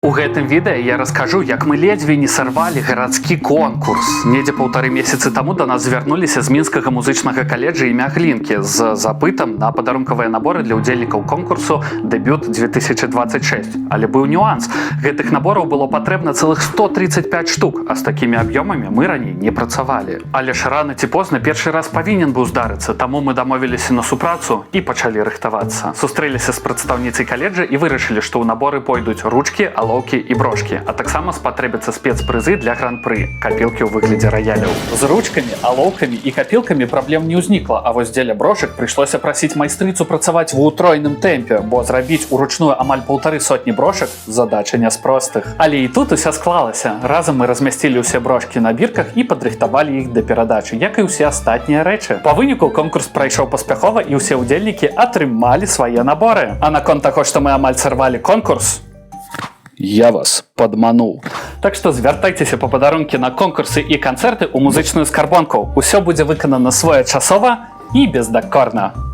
У гэтым відэа я раскажу, як мы ледзьве не сарвалі гарадскі конкурс. Недзе 1,5 месяцы таму да нас звярнуліся з мінскага музычнага каледжа імя Глінкі з запытам на падарункавыя наборы для ўдзельнікаў конкурсу «Дэбют 2026». Але быў нюанс. Гэтых набораў было патрэбна цэлых 135 штук, а з такімі аб'ёмамі мы раней не працавалі. Але ж рана ці позна першы раз павінен быў здарыцца, таму мы дамовіліся на супрацу і пачалі рыхтавацца. Сустрэліся з прадстаўніцай каледжа і вырашылі, што ў наборы пойдуць ручкі, алоўкі і брошкі, а таксама спатрэбяцца спецпрызы для гран-пры, капілкі ў выглядзе раяляў. З ручкамі, алоўкамі і капілкамі праблем не ўзнікла, а вось дзеля брошак прыйшлося прасіць майстрыцу працаваць ва ўтройным тэмпе, бо зрабіць уручную амаль 1,5 сотні брошак задача не з простых. Але і тут усё склалася. Разам мы размясцілі ўсе брошкі на бірках і падрыхтавалі іх да перадачы, як і ўсе астатнія рэчы. Па выніку конкурс прайшоў паспяхова і ўсе ўдзельнікі атрымалі свае наборы. А наконт таго, што мы амаль сарвалі конкурс, я вас падмануў. Так што звяртайцеся па падарункі на конкурсы і канцэрты ў музычную скарбонку. Усё будзе выканана своечасова і бездакорна.